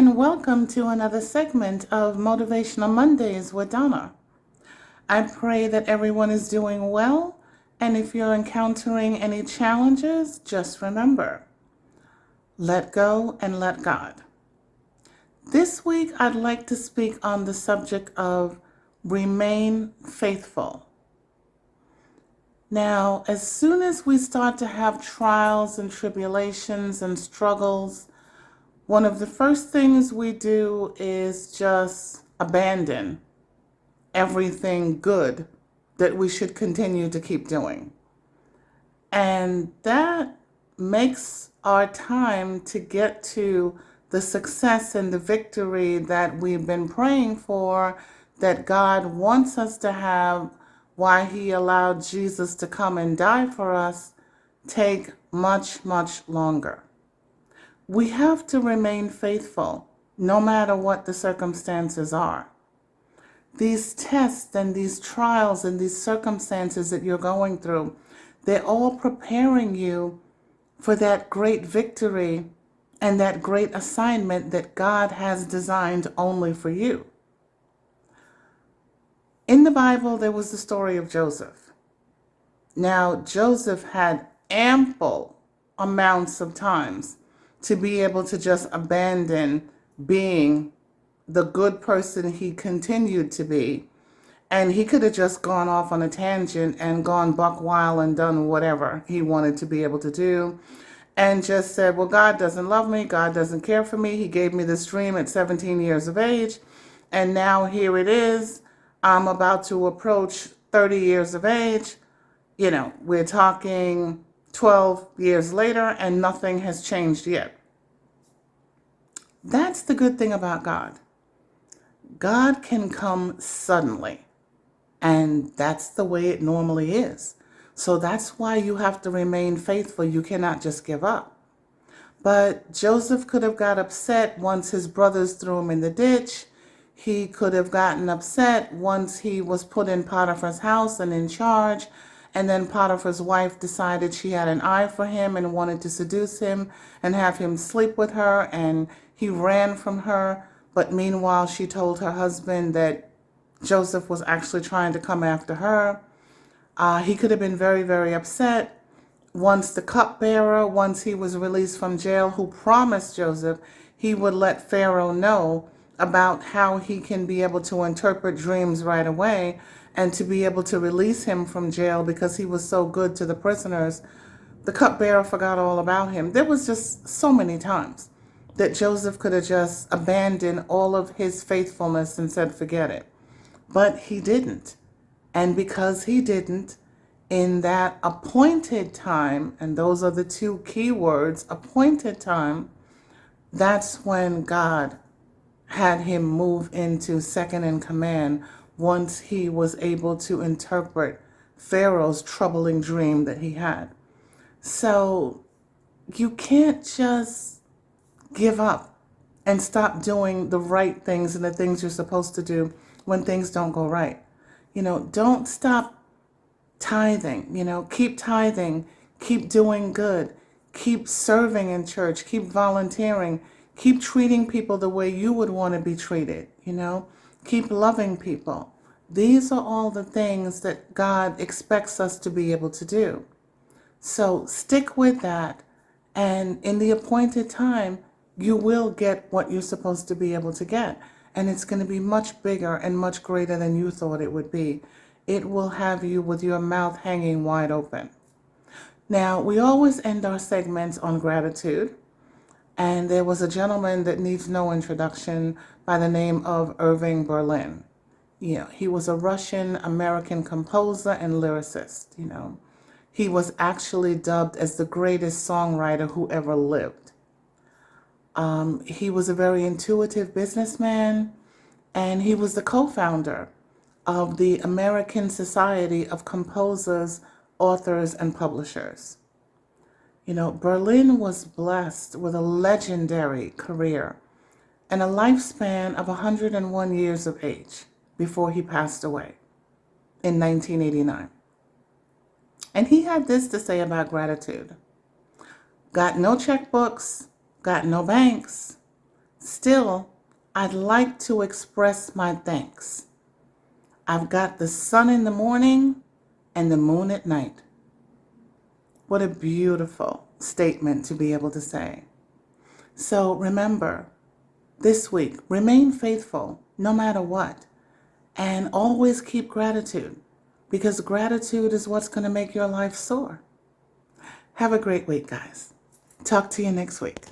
and welcome to another segment of Motivational Mondays with Donna. I pray that everyone is doing well, and if you're encountering any challenges, just remember, let go and let God. This week, I'd like to speak on the subject of remain faithful. Now, as soon as we start to have trials and tribulations and struggles, one of the first things we do is just abandon everything good that we should continue to keep doing. And that makes our time to get to the success and the victory that we've been praying for, that God wants us to have, why He allowed Jesus to come and die for us, take much, much longer. We have to remain faithful no matter what the circumstances are. These tests and these trials and these circumstances that you're going through, they're all preparing you for that great victory and that great assignment that God has designed only for you. In the Bible, there was the story of Joseph. Now, Joseph had ample amounts of times to be able to just abandon being the good person he continued to be. And he could have just gone off on a tangent and gone buck wild and done whatever he wanted to be able to do. And just said, well, God doesn't love me. God doesn't care for me. He gave me this dream at 17 years of age. And now here it is. I'm about to approach 30 years of age. We're talking 12 years later and nothing has changed yet. That's the good thing about God. God can come suddenly, and that's the way it normally is. So that's why you have to remain faithful. You cannot just give up. But Joseph could have got upset once his brothers threw him in the ditch. He could have gotten upset once he was put in Potiphar's house and in charge. And then Potiphar's wife decided she had an eye for him and wanted to seduce him and have him sleep with her. And he ran from her. But meanwhile, she told her husband that Joseph was actually trying to come after her. He could have been very, very upset. Once he was released from jail, who promised Joseph he would let Pharaoh know about how he can be able to interpret dreams right away and to be able to release him from jail because he was so good to the prisoners, the cupbearer forgot all about him. There was just so many times that Joseph could have just abandoned all of his faithfulness and said, forget it. But he didn't. And because he didn't, in that appointed time, and those are the two key words, appointed time, that's when God had him move into second in command once he was able to interpret Pharaoh's troubling dream that he had. So you can't just give up and stop doing the right things and the things you're supposed to do when things don't go right. Don't stop tithing, keep tithing, keep doing good, keep serving in church, keep volunteering, keep treating people the way you would want to be treated, keep loving people. These are all the things that God expects us to be able to do. So stick with that, and in the appointed time, you will get what you're supposed to be able to get. And it's going to be much bigger and much greater than you thought it would be. It will have you with your mouth hanging wide open. Now, we always end our segments on gratitude. And there was a gentleman that needs no introduction by the name of Irving Berlin. He was a Russian-American composer and lyricist. He was actually dubbed as the greatest songwriter who ever lived. He was a very intuitive businessman, and he was the co-founder of the American Society of Composers, Authors, and Publishers. Berlin was blessed with a legendary career and a lifespan of 101 years of age before he passed away in 1989. And he had this to say about gratitude. Got no checkbooks, got no banks, Still, I'd like to express my thanks. I've got the sun in the morning and the moon at night. What a beautiful statement to be able to say. So remember, this week, remain faithful no matter what, and always keep gratitude, because gratitude is what's going to make your life soar. Have a great week, guys. Talk to you next week.